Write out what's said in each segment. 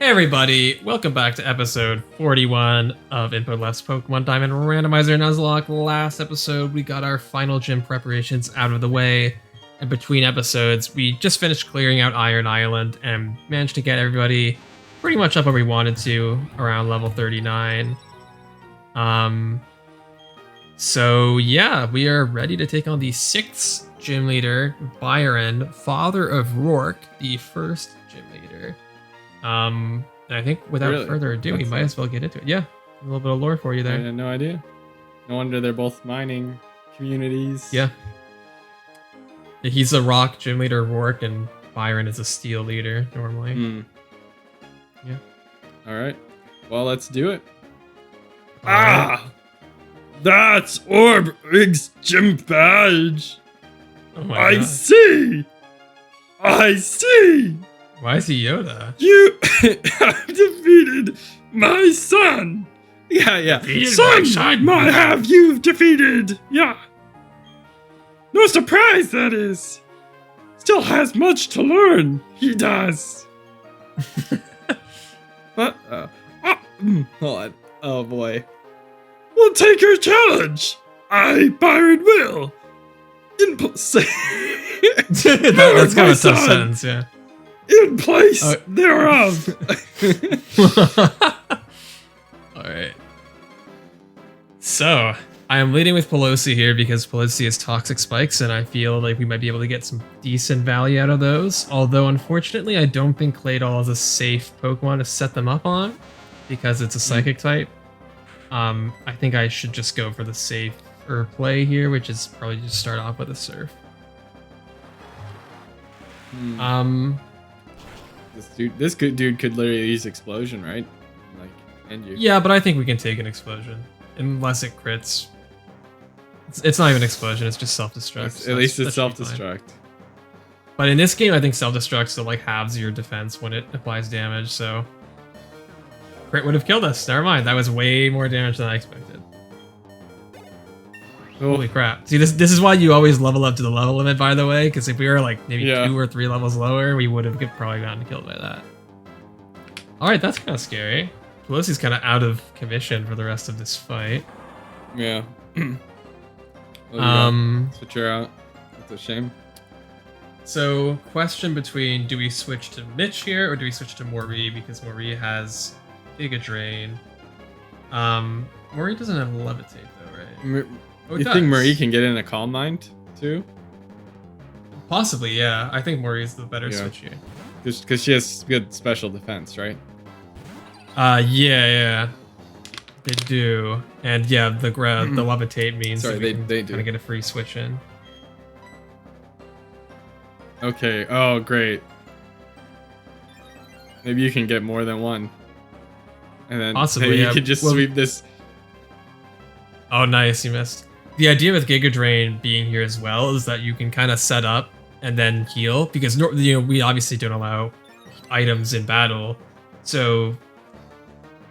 everybody, welcome back to episode 41 of Input Less Pokemon Diamond Randomizer Nuzlocke. Last episode, we got our final gym preparations out of the way, and between episodes, we just finished clearing out Iron Island and managed to get everybody pretty much up where we wanted to, around level 39. So yeah, we are ready to take on the 6th gym leader, Byron, father of Rourke, the first gym leader. And I think without further ado, we might as well get into it. Yeah, a little bit of lore for you there. I had no idea. No wonder they're both mining communities. Yeah. He's a rock gym leader, Rourke, and Byron is a steel leader normally. Yeah. All right. Well, let's do it. That's Orbig's gym badge. Oh my I God. see. Why is he Yoda? You have defeated my son. Yeah. Son, might have you defeated. Yeah. No surprise, that is. Still has much to learn. He does. What? Hold on. Oh boy. We'll take your challenge. I, Byron, will. That's kind of a tough sentence, yeah. In place thereof. Alright. So, I am leading with Pelosi here because Pelosi has toxic spikes and I feel like we might be able to get some decent value out of those. Although, unfortunately, I don't think Claydol is a safe Pokemon to set them up on because it's a Psychic type. I think I should just go for the safer play here, which is probably just start off with a Surf. This good dude could literally use Explosion, right? Like, end you. Yeah, but I think we can take an Explosion. Unless it crits. It's not even Explosion, it's just self-destruct. At least it's self-destruct. But in this game, I think self-destruct still like halves your defense when it applies damage, so... Crit would have killed us. Never mind, that was way more damage than I expected. Holy crap. See, this is why you always level up to the level limit, by the way, because if we were like maybe 2 or 3 levels lower, we would have probably gotten killed by that. Alright, that's kind of scary. Pelosi's kind of out of commission for the rest of this fight. Yeah. Switch her out. That's a shame. So, question between do we switch to Mitch here or do we switch to Mori because Mori has Giga Drain. Mori doesn't have Levitate though, right? You think Marie can get in a Calm Mind too? Possibly, yeah. I think Mori is the better switch here. Because she has good special defense, right? Yeah. They do. And yeah, the Levitate means that we can kind of get a free switch in. Okay, oh great. Maybe you can get more than one. And then possibly, you could just sweep this. Oh nice, you missed. The idea with Giga Drain being here as well is that you can kind of set up and then heal, because we obviously don't allow items in battle. So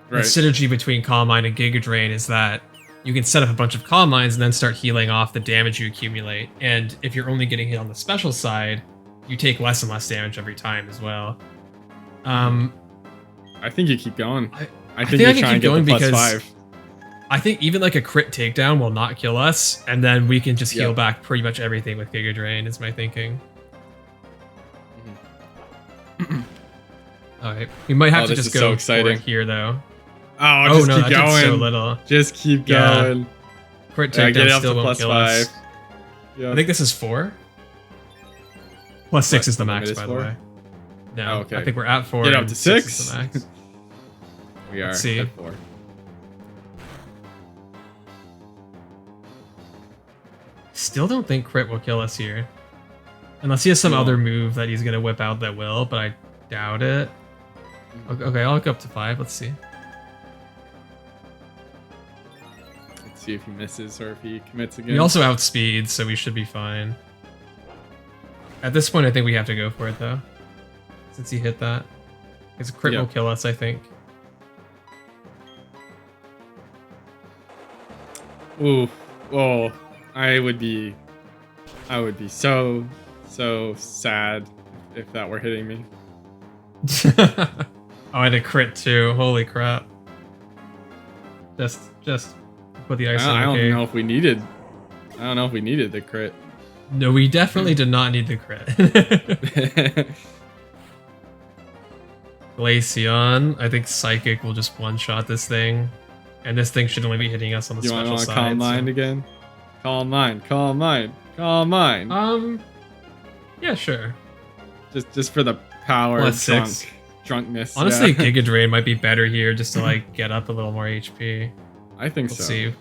the synergy between Calm Mind and Giga Drain is that you can set up a bunch of Calm Minds and then start healing off the damage you accumulate. And if you're only getting hit on the special side, you take less and less damage every time as well. I think you keep going. I think I can keep going because I think even like a crit takedown will not kill us, and then we can just heal back pretty much everything with Giga Drain, is my thinking. Alright, we might have to just go for it here though. Oh no, keep going. So little. Just keep going. Crit takedown still won't kill us. Yeah. I think this is 4. Plus 6 is the max, by the way. No, I think we're at 4. Get up to 6. Is the max. We are at 4. Still don't think crit will kill us here. Unless he has some other move that he's going to whip out that will, but I doubt it. Okay, I'll go up to 5. Let's see. Let's see if he misses or if he commits again. We also outspeed, so we should be fine. At this point, I think we have to go for it, though. Since he hit that. Because crit will kill us, I think. Ooh. Oh. I would be so sad if that were hitting me. Oh, I had a crit too. Holy crap. Just put the ice on I the don't cake. know if we needed. I don't know if we needed the crit. No, we definitely did not need the crit. Glaceon. I think Psychic will just one-shot this thing. And this thing should only be hitting us on the You special want to side. Calm Mind again? Calm Mind. Calm Mind. Calm Mind. Yeah, sure. Just for the power Plus drunk, 6. drunkness. Honestly, yeah. Giga Drain might be better here just to like get up a little more HP. I think Let's so. see.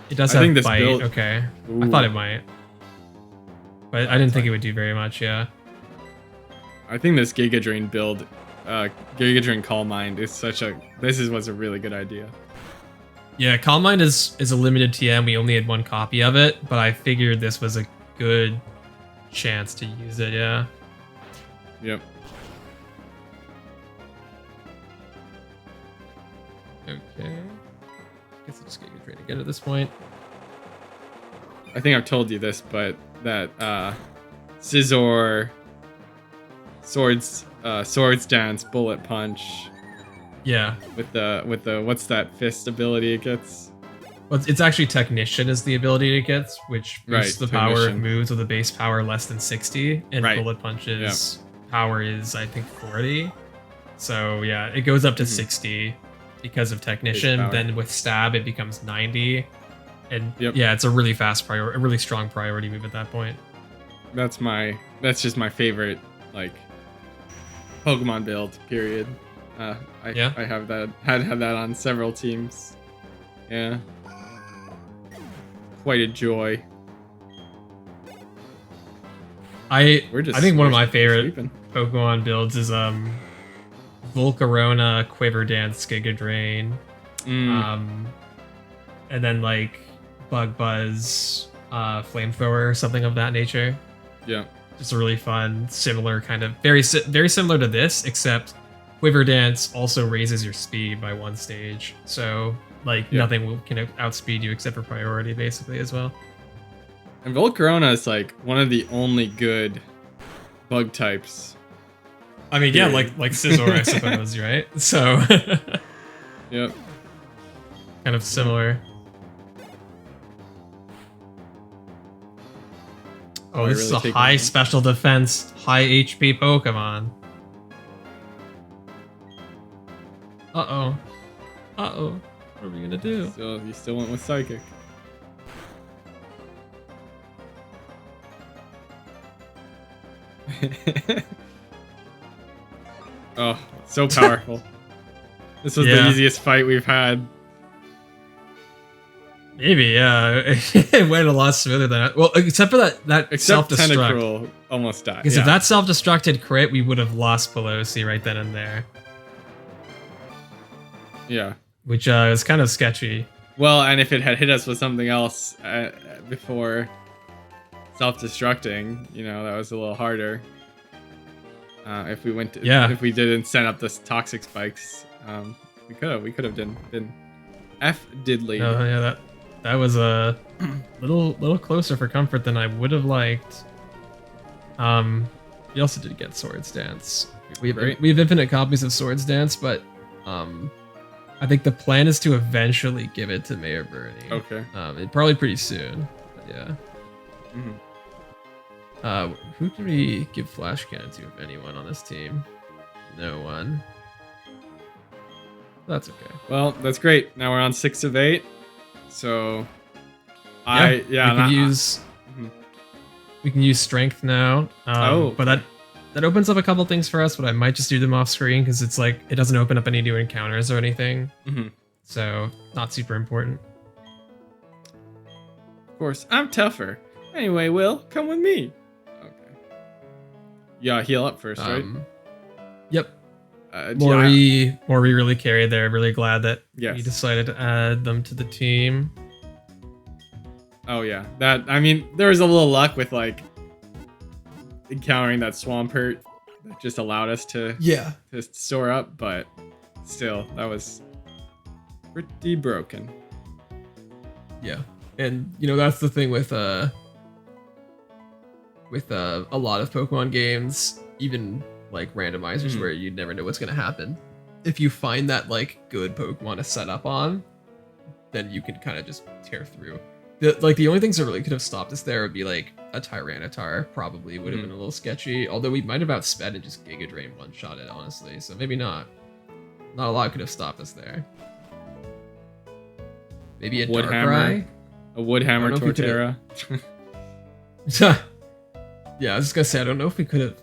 It does I have think this bite. build- Okay. Ooh. I thought it might. But I didn't think it would do very much, yeah. I think this Giga Drain build, Giga Drain Calm Mind is was a really good idea. Yeah, Calm Mind is a limited TM. We only had one copy of it, but I figured this was a good chance to use it, yeah. Yep. Okay. Guess I'll just get Giga Drain again at this point. I think I've told you this, but that Scizor Swords Dance Bullet Punch Yeah. with the what's that fist ability it gets? Well, it's actually Technician is the ability it gets, which boosts Right, the power of Technician. moves with a base power less than 60, and Right. Bullet Punch's power is, I think, 40. So yeah, it goes up to 60 because of Technician. power. Then with Stab, it becomes 90. And Yep. yeah, it's a really fast priority, a really strong priority move at that point. That's just my favorite like Pokemon build. Period. I have that had that on several teams. Yeah. Quite a joy. I think one of my we're favorite sweeping. Pokemon builds is Volcarona, Quiver Dance, Giga Drain. And then like Bug Buzz, Flamethrower, or something of that nature. Yeah. Just a really fun, similar kind of very similar to this, except Quiver Dance also raises your speed by 1 stage. So like nothing can outspeed you except for priority, basically as well. And Volcarona is like one of the only good bug types. I mean, yeah, like Scizor, I suppose, right? So Yep. kind of similar. Oh, this really is a taking high it. special defense, high HP Pokemon. Uh-oh. Uh-oh. What are we gonna do? So you still went with Psychic. Oh, so powerful. This was the Yeah. easiest fight we've had. Maybe, yeah. It went a lot smoother than well, except for that Except self-destruct. Tentacruel almost died. Because Yeah. if that self-destructed crit, we would have lost Pelosi right then and there, Yeah. which is kind of sketchy. Well, and if it had hit us with something else before self-destructing, that was a little harder. If we didn't set up this toxic spikes, we could have been F diddly. Oh yeah, that was a little closer for comfort than I would have liked. We also did get Swords Dance. We have infinite copies of Swords Dance, but I think the plan is to eventually give it to Mayor Bernie. Okay. Probably pretty soon. But yeah. Who can we give Flash Cannon to, if anyone on this team? No one. That's okay. Well, that's great. Now we're on 6 of 8. So, We can use Strength now. But that opens up a couple things for us, but I might just do them off screen because it's like it doesn't open up any new encounters or anything. So not super important. Of course, I'm tougher. Anyway, Will, come with me. Okay. Yeah, heal up first, right? Yep. Maury really carried there. Really glad that Yes. we decided to add them to the team. Oh yeah, there was a little luck with like encountering that Swampert that just allowed us to store up, but still, that was pretty broken. Yeah, and that's the thing with a lot of Pokemon games, even like randomizers Mhm. where you never know what's gonna happen. If you find that like good Pokemon to set up on, then you can kind of just tear through. The only things that really could have stopped us there would be like a Tyranitar, probably would have been a little sketchy. Although we might have outsped and just Giga Drain one shot it, honestly. So maybe not. Not a lot could have stopped us there. Maybe a Darkrai. A Woodhammer Torterra. Yeah, I was just gonna say I don't know if we could have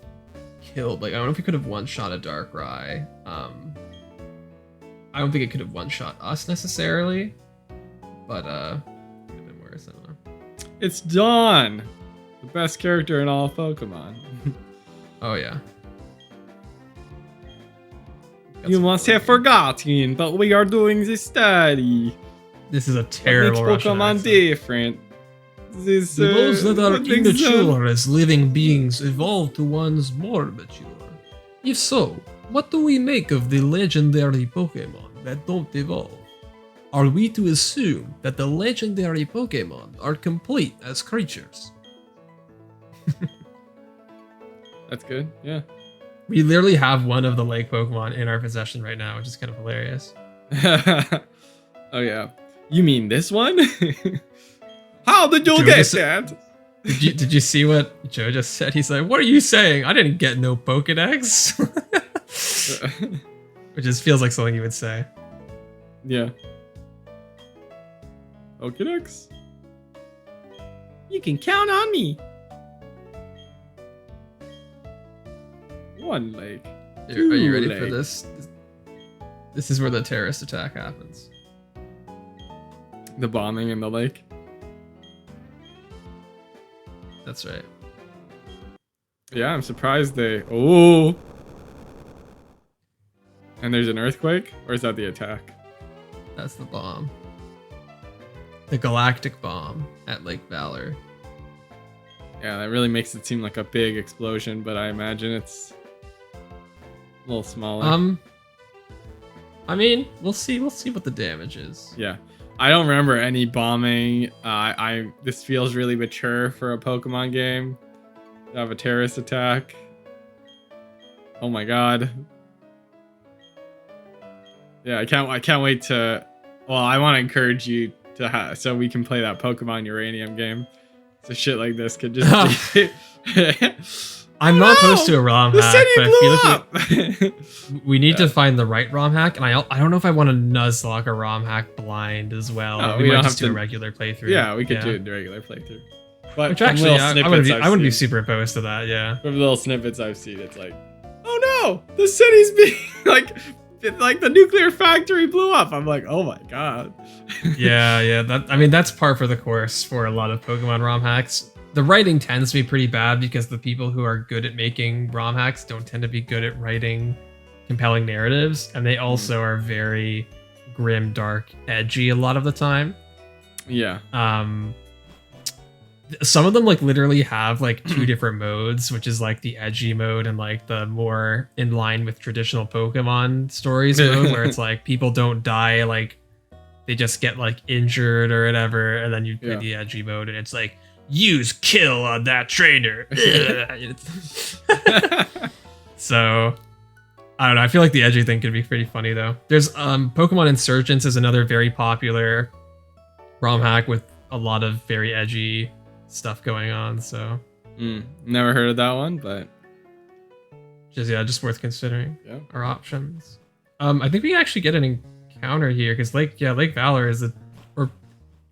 killed. Like I don't know if we could have one shot a Darkrai. I don't think it could have one shot us necessarily, but could have been worse. I don't know. It's Dawn, the best character in all of Pokemon. Oh yeah. You must have forgotten, but we are doing this study. This is a terrible What makes Russian Pokemon accent. different? This, Those that are what makes them- immature as living beings evolve to ones more mature. If so, what do we make of the legendary Pokemon that don't evolve? Are we to assume that the legendary Pokemon are complete as creatures? That's good, yeah. We literally have one of the lake Pokemon in our possession right now, which is kind of hilarious. Oh yeah. You mean this one? How did you Joe get just- that? Did you see what Joe just said? He's like, "What are you saying? I didn't get no Pokedex," which just feels like something you would say. Yeah. Pokedex? You can count on me. One lake. Are you ready Too for late. this? This is where the terrorist attack happens. The bombing in the lake. That's right. Yeah, I'm surprised they. Oh. And there's an earthquake, or is that the attack? That's the bomb. The galactic bomb at Lake Valor. Yeah, that really makes it seem like a big explosion, but I imagine it's a little smaller. I mean, we'll see. We'll see what the damage is. Yeah, I don't remember any bombing. This feels really mature for a Pokemon game. To have a terrorist attack. Oh my god. Yeah, I can't wait to. Well, I want to encourage you to have so we can play that Pokemon Uranium game. So shit like this could just be. I'm not opposed to a ROM The hack, city but blew I feel like we need Yeah. to find the right ROM hack, and I don't know if I want to Nuzlocke a ROM hack blind as well. No, we we might don't just have do a to- regular playthrough. Yeah, we could do the regular playthrough. But Which from actually, little I snippets wouldn't be I've super opposed to that. Yeah. From little snippets I've seen, it's like, oh no, the city's being like the nuclear factory blew up. I'm like, oh my god. Yeah. That's par for the course for a lot of Pokemon ROM hacks. The writing tends to be pretty bad because the people who are good at making ROM hacks don't tend to be good at writing compelling narratives, and they also are very grim, dark, edgy a lot of the time. Yeah. Some of them like literally have like two different modes, which is like the edgy mode and like the more in line with traditional Pokemon stories mode, where it's like people don't die, like they just get like injured or whatever, and then you play the edgy mode and it's like use kill on that trainer. So I don't know, I feel like the edgy thing could be pretty funny though. There's Pokemon Insurgents is another very popular ROM hack with a lot of very edgy stuff going on, so Never heard of that one, but just worth considering. Yeah. Our options. I think we can actually get an encounter here because Lake Valor is or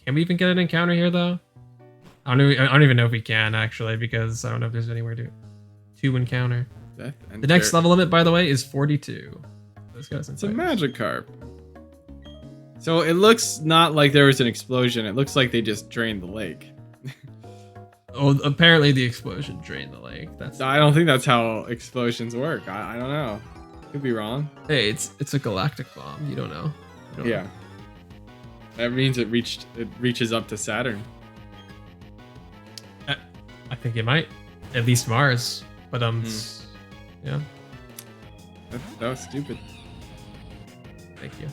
can we even get an encounter here though? I don't even know if we can actually, because I don't know if there's anywhere to encounter. Death and The next Dirt. level limit, by the way, is 42. Those guys. It's a Magikarp. So it looks not like there was an explosion. It looks like they just drained the lake. Oh, apparently the explosion drained the lake. I don't think that's how explosions work. I don't know. Could be wrong. Hey, it's a galactic bomb. You don't know. You don't Yeah. know. That means it reaches up to Saturn. I think it might. At least Mars. But yeah. That was stupid. Thank you.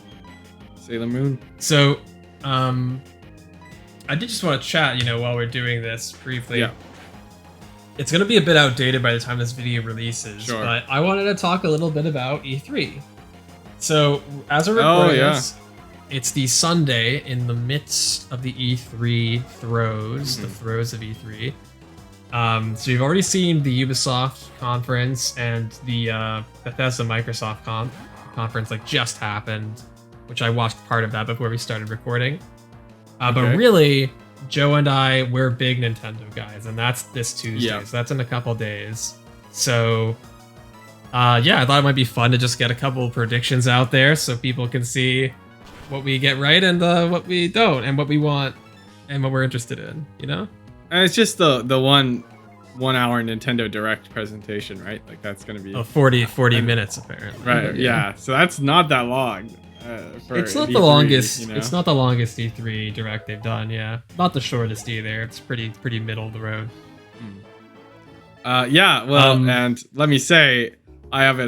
Sailor Moon. So, I did just want to chat, while we're doing this briefly. Yeah. it's going to be a bit outdated by the time this video releases, but I wanted to talk a little bit about E3. So, as a recording it's the Sunday in the midst of the E3 throes, the throes of E3. So you've already seen the Ubisoft conference and the Bethesda Microsoft conference like just happened, which I watched part of that before we started recording. But really, Joe and I, we're big Nintendo guys, and that's this Tuesday, so that's in a couple days. So, I thought it might be fun to just get a couple predictions out there so people can see what we get right and what we don't, and what we want, and what we're interested in, you know? And it's just the 1 hour Nintendo Direct presentation, right? Like that's going to be 40 minutes apparently. Right. Yeah. So that's not that long. It's not the longest. You know? It's not the longest E3 Direct they've done. Yeah, not the shortest either. It's pretty middle of the road. Well, and let me say, I have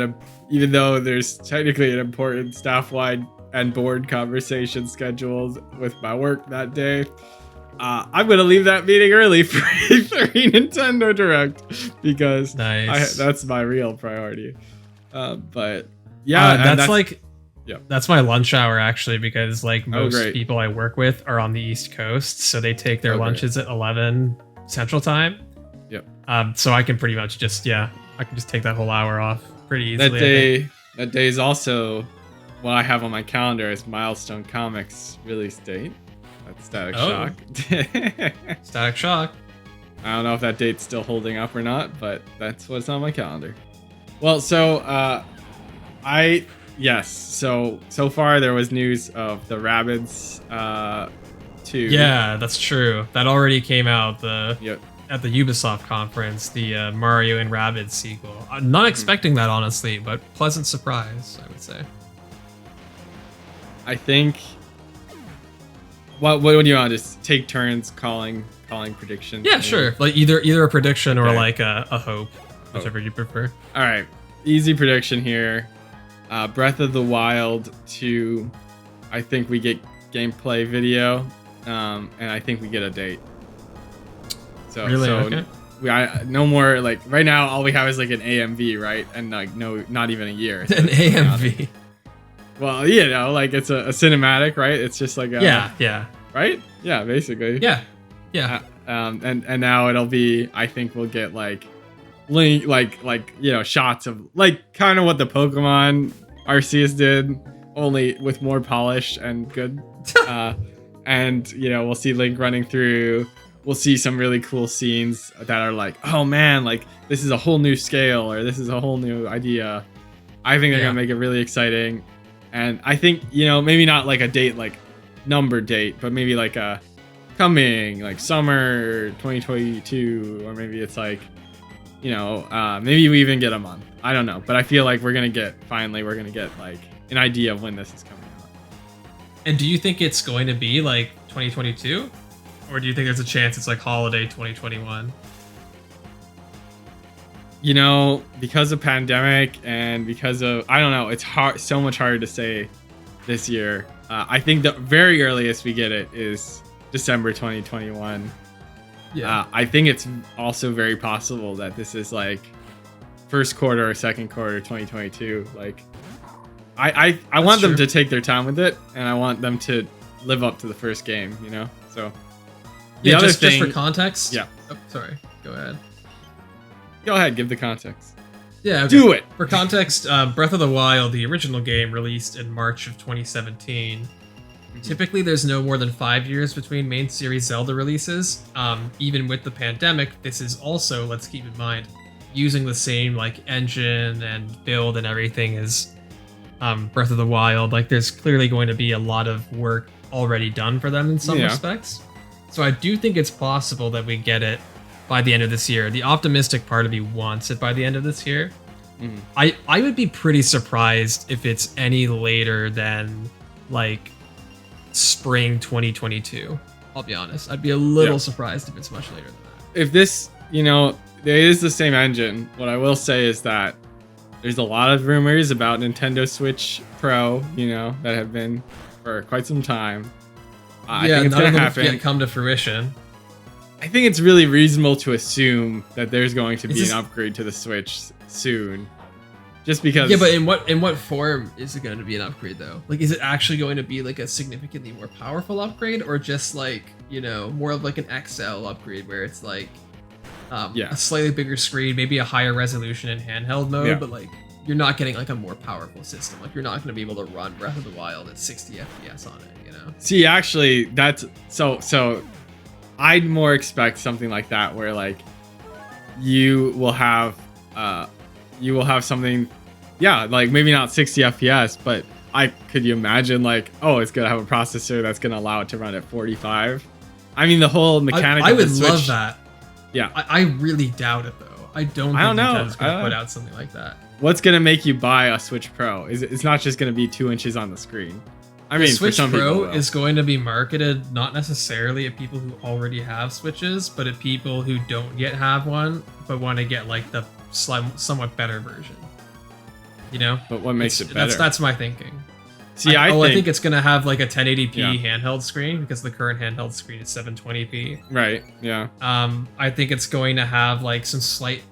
even though there's technically an important staff-wide and board conversation scheduled with my work that day, I'm gonna leave that meeting early for Nintendo Direct because that's my real priority. But that's my lunch hour actually, because like most people I work with are on the East Coast, so they take their lunches at 11 Central Time. Yep. So I can pretty much just I can just take that whole hour off pretty easily. That day is also what I have on my calendar as Milestone Comics release date. That's Static Shock. Static Shock. I don't know if that date's still holding up or not, but that's what's on my calendar. Well, so so far there was news of the Rabbids 2. Yeah, that's true. That already came out at the Ubisoft conference, the Mario and Rabbids sequel. I'm not expecting that, honestly, but pleasant surprise, I would say. I think... What do you want? Just take turns calling predictions? Yeah, sure. Like either a prediction or like a hope, whichever you prefer. All right, easy prediction here. Breath of the Wild 2. I think we get gameplay video, and I think we get a date. So okay. No more like right now. All we have is like an AMV, right? And like not even a year. So an AMV. Well, like it's a cinematic, right? It's just like right? Yeah, basically. Yeah. And now it'll be. I think we'll get like link, like shots of like kind of what the Pokemon Arceus did, only with more polish and good. And we'll see Link running through. We'll see some really cool scenes that are like, oh man, like this is a whole new scale or this is a whole new idea. I think they're gonna make it really exciting. And I think, maybe not like a date, like number date, but maybe like a coming like summer 2022, or maybe it's like, maybe we even get a month. I don't know, but I feel like we're gonna get like an idea of when this is coming out. And do you think it's going to be like 2022, or do you think there's a chance it's like holiday 2021? Because of pandemic and because of, I don't know, it's so much harder to say this year. I think the very earliest we get it is December 2021. Yeah. I think it's also very possible that this is like first quarter or second quarter 2022. Like, I want them to take their time with it, and I want them to live up to the first game, So the other thing, just for context. Yeah. Oh, sorry. Go ahead. Go ahead, give the context. Yeah, okay. Do it! For context, Breath of the Wild, the original game, released in March of 2017. Typically, there's no more than 5 years between main series Zelda releases. Even with the pandemic, this is also, let's keep in mind, using the same like engine and build and everything as Breath of the Wild. Like, there's clearly going to be a lot of work already done for them in some respects. So I do think it's possible that we get it by the end of this year. The optimistic part of me wants it by the end of this year. I would be pretty surprised if it's any later than like spring 2022. I'll be honest. I'd be a little surprised if it's much later than that. If this, it is the same engine. What I will say is that there's a lot of rumors about Nintendo Switch Pro, that have been for quite some time. I think it's gonna happen. Come to fruition. I think it's really reasonable to assume that there's going to be an upgrade to the Switch soon. Just because. Yeah, but in what form is it going to be an upgrade though? Like, is it actually going to be like a significantly more powerful upgrade, or just like, you know, more of like an XL upgrade where it's like a slightly bigger screen, maybe a higher resolution in handheld mode, but like you're not getting like a more powerful system. Like you're not going to be able to run Breath of the Wild at 60 FPS on it, you know? See, actually, that's so I'd more expect something like that where like you will have something, like maybe not 60 FPS, but could you imagine like, oh, it's gonna have a processor that's gonna allow it to run at 45? I mean, the whole mechanic. I of the would Switch, love that. Yeah, I really doubt it though. I don't think Nintendo's gonna put out something like that. What's gonna make you buy a Switch Pro? It's not just gonna be 2 inches on the screen. I mean, Switch for some Pro people, is going to be marketed not necessarily at people who already have Switches, but at people who don't yet have one, but want to get like the somewhat better version. You know? But what makes it better? That's my thinking. See, I think it's going to have like a 1080p handheld screen because the current handheld screen is 720p. Right, yeah. I think it's going to have like some slight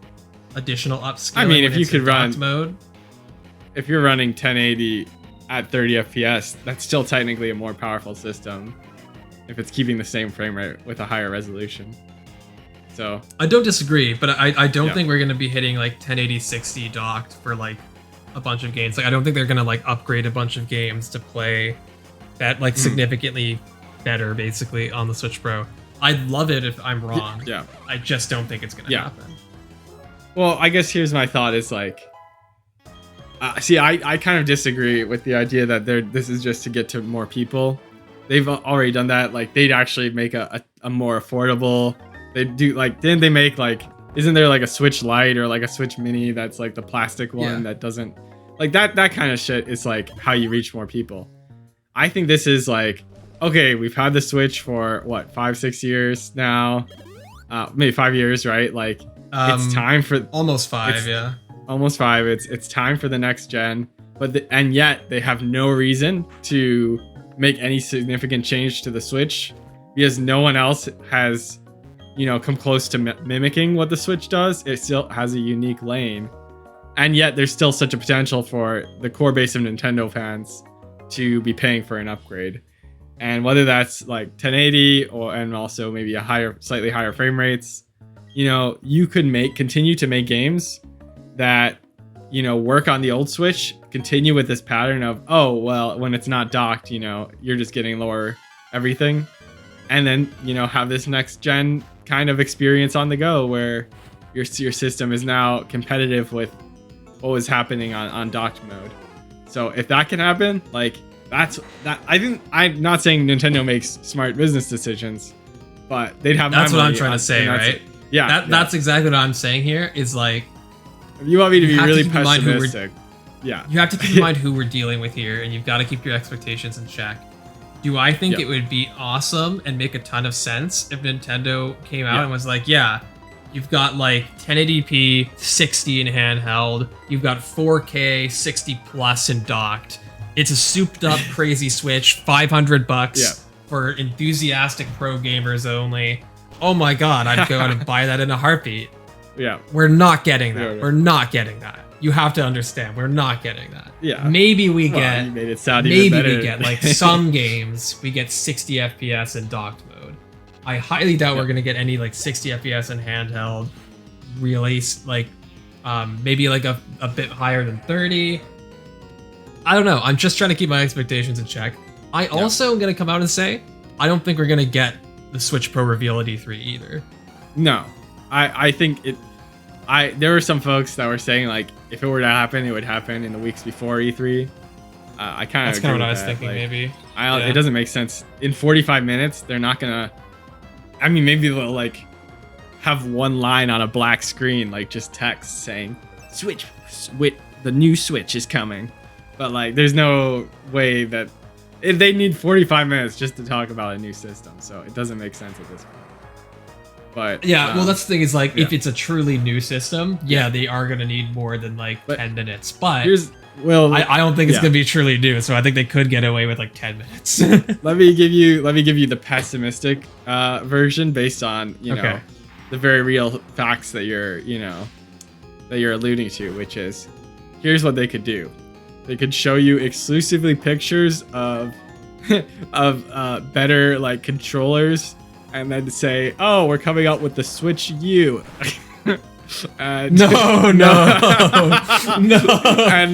additional upscaling. I mean, if you could run mode. If you're running 1080 at 30 FPS, that's still technically a more powerful system if it's keeping the same frame rate with a higher resolution. So I don't disagree, but I don't think we're going to be hitting like 1080 60 docked for like a bunch of games. Like I don't think they're going to like upgrade a bunch of games to play that like significantly better basically on the Switch Pro. I'd love it if I'm wrong. Yeah. I just don't think it's going to happen. Well, I guess here's my thought is like, I kind of disagree with the idea that this is just to get to more people. They've already done that. Like they'd actually make a more affordable. They do like, didn't they make like, isn't there like a Switch Lite or like a Switch Mini that's like the plastic one that doesn't like that kind of shit is like how you reach more people. I think this is like, okay, we've had the Switch for what, 5-6 years now, maybe 5 years, right? Like it's time for almost 5, almost 5. It's time for the next gen, and yet they have no reason to make any significant change to the Switch because no one else has, come close to mimicking what the Switch does. It still has a unique lane, and yet there's still such a potential for the core base of Nintendo fans to be paying for an upgrade. And whether that's like 1080 and also maybe slightly higher frame rates, you could continue to make games that, work on the old Switch, continue with this pattern of, oh, well, when it's not docked, you're just getting lower everything. And then, have this next gen kind of experience on the go where your system is now competitive with what was happening on docked mode. So if that can happen, like that's that. I think I'm not saying Nintendo makes smart business decisions, but they'd have. That's what I'm trying to say, right? Yeah, that's exactly what I'm saying here. Is like, if you want me to be really pessimistic, you have to keep in mind who we're dealing with here, and you've got to keep your expectations in check. Do I think it would be awesome and make a ton of sense if Nintendo came out and was like, you've got like 1080p 60 in handheld, you've got 4K 60 plus in docked. It's a souped up crazy Switch, $500 for enthusiastic pro gamers only. Oh my god, I'd go out and buy that in a heartbeat. Yeah. We're not getting that. Yeah. We're not getting that. You have to understand, we're not getting that. Yeah. Maybe we get. You made it sound even better. Maybe we get like some games we get 60 FPS in docked mode. I highly doubt we're gonna get any like 60 FPS in handheld. Release like maybe like a bit higher than 30. I don't know. I'm just trying to keep my expectations in check. I also am gonna come out and say I don't think we're gonna get the Switch Pro reveal at E3 either. No, I think it. There were some folks that were saying like if it were to happen, it would happen in the weeks before E3. I kind of that's kind of what I was thinking. Like, maybe it doesn't make sense in 45 minutes. They're not gonna. I mean, maybe they'll like have one line on a black screen, like just text saying "Switch, the new Switch is coming," but like there's no way that they need 45 minutes just to talk about a new system. So it doesn't make sense at this point. But well, that's the thing is like if it's a truly new system, they are gonna need more than like 10 minutes. But Well, I don't think it's gonna be truly new, so I think they could get away with like 10 minutes. let me give you the pessimistic version based on know the very real facts that you're alluding to, which is here's what they could do. They could show you exclusively pictures of better like controllers, and then say, oh, we're coming out with the Switch U. No. And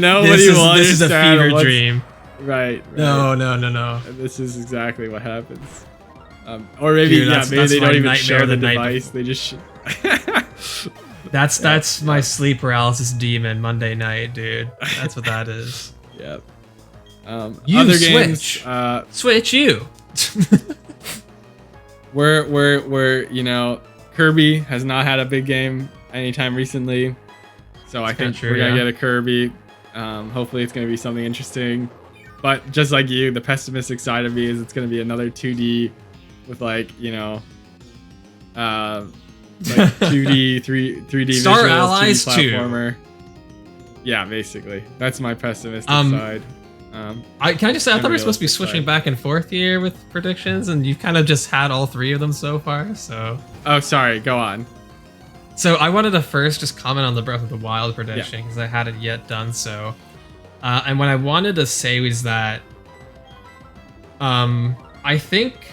nobody will understand. This is a fever dream. Right. No. And this is exactly what happens. Or maybe maybe they don't even show the device. They just. That's my sleep paralysis demon Monday night, dude. That's what that is. Yep. You other Switch. games. Switch you. We're Kirby has not had a big game anytime recently, so I think we're gonna get a Kirby. Hopefully it's gonna be something interesting. But just like you, the pessimistic side of me is it's gonna be another 2D with like 2D, 3D Star visuals, Allies 2D platformer. Yeah, basically, that's my pessimistic side. Can I just say I thought we were supposed to be switching back and forth here with predictions, and you've kind of just had all three of them so far. So. Oh, sorry. Go on. So I wanted to first just comment on the Breath of the Wild prediction because I hadn't yet done so. And what I wanted to say was that I think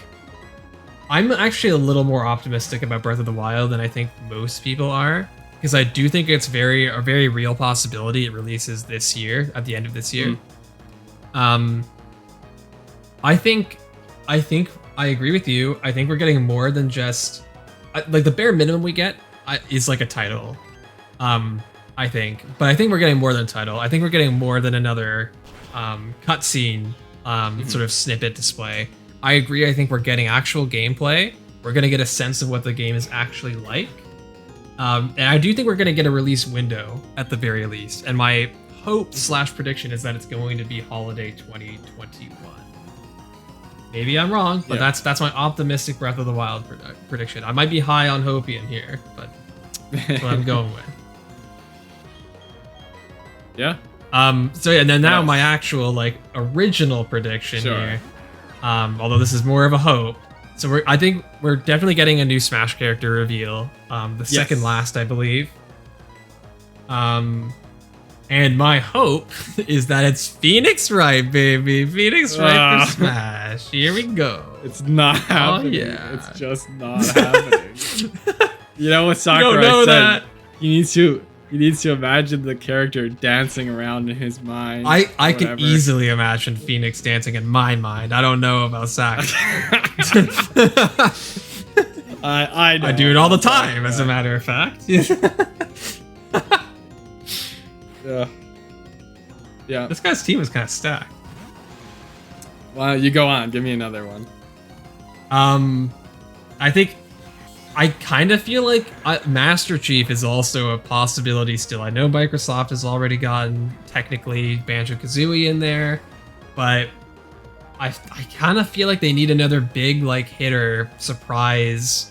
I'm actually a little more optimistic about Breath of the Wild than I think most people are, because I do think it's a very real possibility it releases this year, at the end of this year. I think I agree with you. I think we're getting more than just like the bare minimum we get is like a title. I think we're getting more than a title. I think we're getting more than another cutscene sort of snippet display. I agree. I think we're getting actual gameplay. We're gonna get a sense of what the game is actually like. And I do think we're gonna get a release window at the very least. And my hope / prediction is that it's going to be holiday 2021. Maybe I'm wrong, but that's my optimistic Breath of the Wild prediction. I might be high on Hopian here, but that's what I'm going with. Yeah. So yeah, and then now my actual like original prediction here. Although this is more of a hope. So I think we're definitely getting a new Smash character reveal. The second last, I believe. And my hope is that it's Phoenix Wright, baby. Phoenix Wright for Smash. Here we go. It's not happening. Yeah. It's just not happening. You know what Sakurai know said? that. He needs to imagine the character dancing around in his mind. I can easily imagine Phoenix dancing in my mind. I don't know about Sakurai. I do it all the time, as a matter of fact. Yeah. This guy's team is kind of stacked. Well, you go on. Give me another one. I kind of feel like Master Chief is also a possibility still. I know Microsoft has already gotten technically Banjo-Kazooie in there, but I kind of feel like they need another big like hitter surprise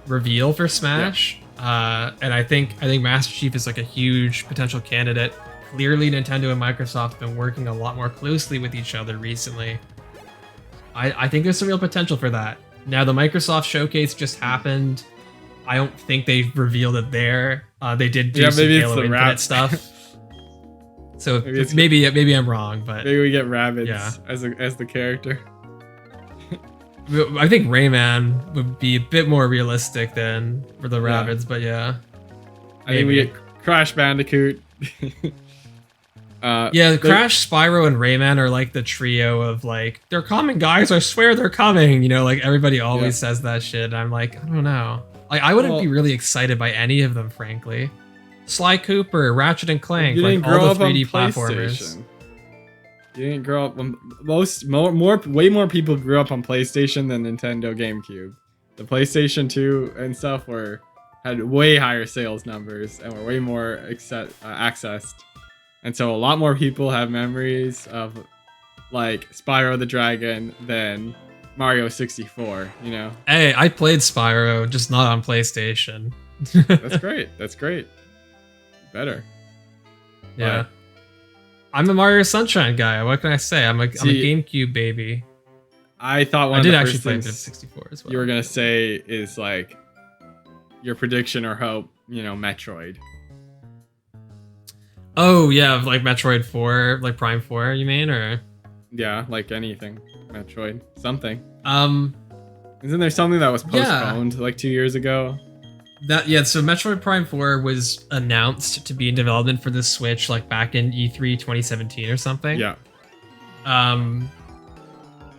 reveal for Smash. And I think Master Chief is like a huge potential candidate. Clearly, Nintendo and Microsoft have been working a lot more closely with each other recently. I think there's some real potential for that. Now, the Microsoft showcase just happened. I don't think they revealed it there. They did do some Halo Infinite stuff. So maybe I'm wrong, but maybe we get Rabbids as the character. I think Rayman would be a bit more realistic than for the Rabbids, but yeah. I think we get Crash Bandicoot. Crash, Spyro, and Rayman are like the trio of like, they're coming, guys, I swear they're coming. You know, like everybody always says that shit. And I'm like, I don't know. Like, I wouldn't be really excited by any of them, frankly. Sly Cooper, Ratchet and Clank, like all the 3D platformers. You didn't grow up on way more people grew up on PlayStation than Nintendo GameCube. The PlayStation 2 and stuff had way higher sales numbers and were way more accessed. And so a lot more people have memories of like Spyro the Dragon than Mario 64, you know? Hey, I played Spyro, just not on PlayStation. That's great. That's great. Better. Yeah. I'm a Mario Sunshine guy. What can I say? I'm a GameCube baby. I thought I did actually play a bit of 64 as well. You were gonna say is like your prediction or hope, Metroid. Oh yeah, like Metroid 4, like Prime 4, you mean, or? Yeah, like anything, Metroid, something. Isn't there something that was postponed like 2 years ago? So Metroid Prime 4 was announced to be in development for the Switch like back in E3 2017 or something. Yeah.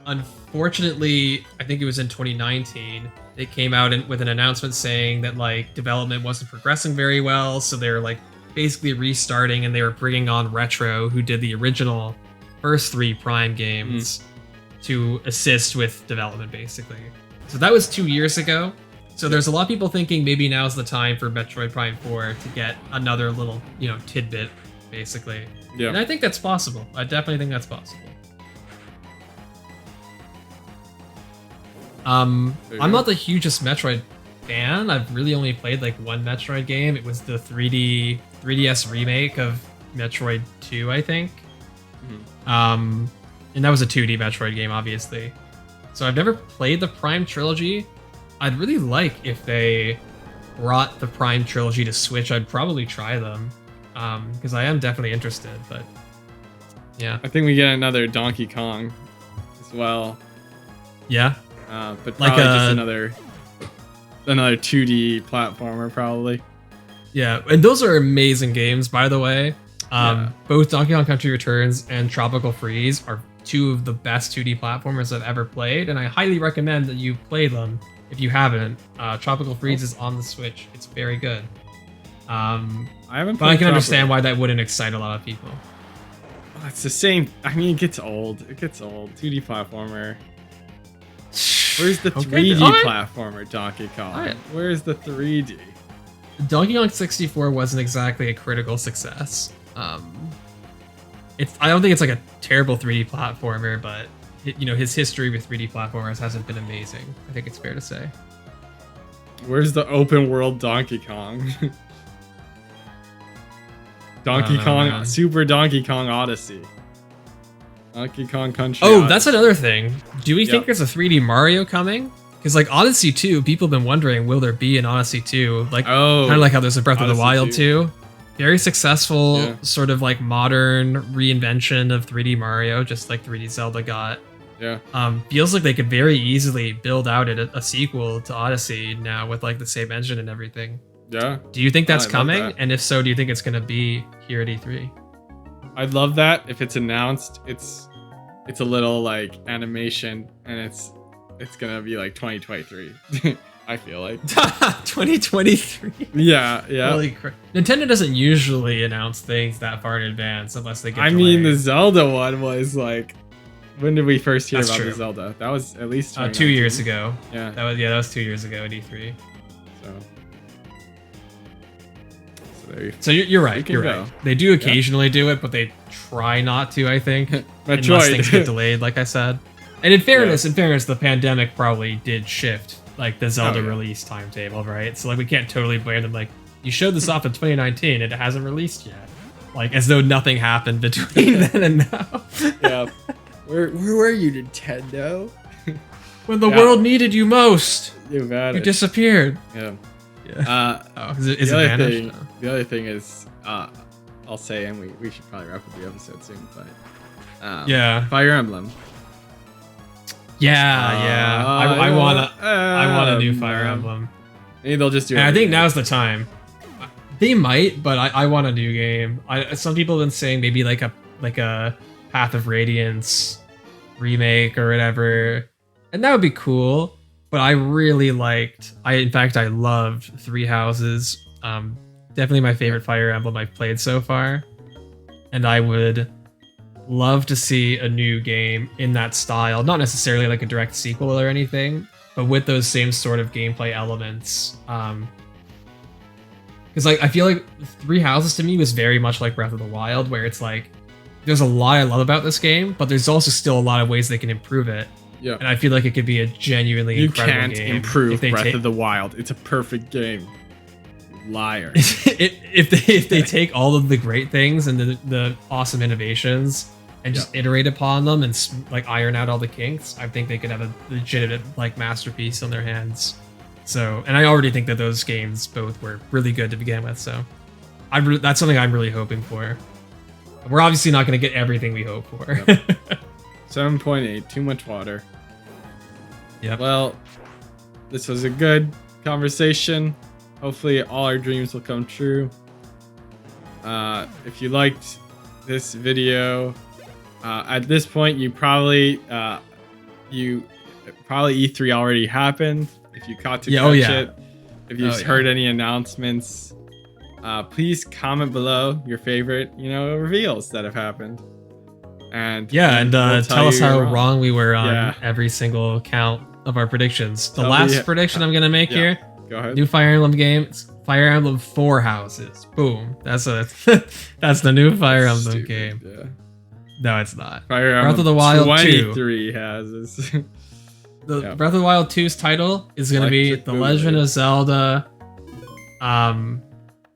Unfortunately, I think it was in 2019, they came out with an announcement saying that like development wasn't progressing very well, so they were like basically restarting, and they were bringing on Retro, who did the original first 3 Prime games, to assist with development basically. So that was 2 years ago. So there's a lot of people thinking maybe now's the time for Metroid Prime 4 to get another little, tidbit, basically. Yeah. And I think that's possible. I definitely think that's possible. I'm not the hugest Metroid fan. I've really only played like one Metroid game. It was the 3DS remake of Metroid 2, I think. And that was a 2D Metroid game, obviously. So I've never played the Prime trilogy. I'd really like if they brought the Prime trilogy to Switch. I'd probably try them, because I am definitely interested. But yeah, I think we get another Donkey Kong as well. Yeah, but probably just another 2D platformer, probably. Yeah, and those are amazing games, by the way. Both Donkey Kong Country Returns and Tropical Freeze are 2 of the best 2D platformers I've ever played, and I highly recommend that you play them. If you haven't, Tropical Freeze is on the Switch. It's very good. I haven't played but I can understand why that wouldn't excite a lot of people. Oh, it's the same. I mean, it gets old. 2D platformer. Where's the 3D platformer, Donkey Kong? Where's the 3D? Donkey Kong 64 wasn't exactly a critical success. I don't think it's like a terrible 3D platformer, but his history with 3D platformers hasn't been amazing. I think it's fair to say. Where's the open world Donkey Kong? Super Donkey Kong Odyssey. Donkey Kong Country. Oh, Odyssey. That's another thing. Do we think there's a 3D Mario coming? Because like Odyssey 2, people have been wondering, will there be an Odyssey 2? Like, kind of like how there's a Breath of the Wild 2. Very successful, sort of like modern reinvention of 3D Mario, just like 3D Zelda got. Yeah. Feels like they could very easily build out a sequel to Odyssey now with like the same engine and everything. Yeah. Do you think that's coming? And if so, do you think it's going to be here at E3? I'd love that if it's announced. It's a little like animation, and it's gonna be like 2023. I feel like 2023. Yeah. Holy crap! Nintendo doesn't usually announce things that far in advance unless they get. I mean, the Zelda one was like, when did we first hear about the Zelda? That was at least 2 years ago. Yeah. That was 2 years ago at E3. So you're right. You're right. They do occasionally do it, but they try not to. I think unless things get delayed, like I said. And in fairness, the pandemic probably did shift like the Zelda release timetable, right? So like we can't totally blame them. Like you showed this off in 2019 and it hasn't released yet, like as though nothing happened between then and now. Yeah. Where were you, Nintendo? When the world needed you most, you disappeared. Yeah. Is it vanished? The other thing is, I'll say, and we should probably wrap up the episode soon, but Fire Emblem. I want a new Fire Emblem. Maybe they'll just do it. I think now's the time. They might, but I want a new game. Some people have been saying maybe like a Path of Radiance remake or whatever, and that would be cool. But I really liked. I loved Three Houses. Definitely my favorite Fire Emblem I've played so far, and I would love to see a new game in that style. Not necessarily like a direct sequel or anything, but with those same sort of gameplay elements. Because I feel like Three Houses to me was very much like Breath of the Wild, where it's like there's a lot I love about this game, but there's also still a lot of ways they can improve it. Yeah. And I feel like it could be a genuinely incredible game. You can't improve Breath of the Wild. It's a perfect game. Liar. if they take all of the great things and the awesome innovations and just iterate upon them and like iron out all the kinks, I think they could have a legitimate like masterpiece on their hands. So, and I already think that those games both were really good to begin with. So, that's something I'm really hoping for. We're obviously not going to get everything we hope for. Yep. 7.8, too much water. Yeah. Well, this was a good conversation. Hopefully all our dreams will come true. If you liked this video, at this point you probably E3 already happened. If you caught to catch it, if you've heard any announcements, please comment below your favorite, reveals that have happened. And we'll tell us how wrong we were on every single count of our predictions. The last prediction I'm gonna make here. Go ahead. New Fire Emblem game. Fire Emblem 4 houses. Boom. That's the new Fire Emblem game. Yeah. No, it's not. Fire Emblem Breath of the Wild 23 houses. The Breath of the Wild 2's title is going to be The Legend of Zelda. A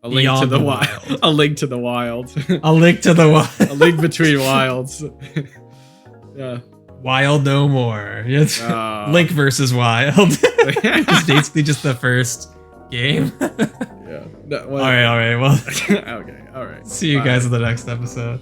Link to the Wild. A Link to the Wild. A Link to the Wild. A Link Between Wilds. Yeah. Wild No More. It's Link versus Wild. It's basically just the first game. Yeah. All right. Well. Okay. All right. See you guys in the next episode.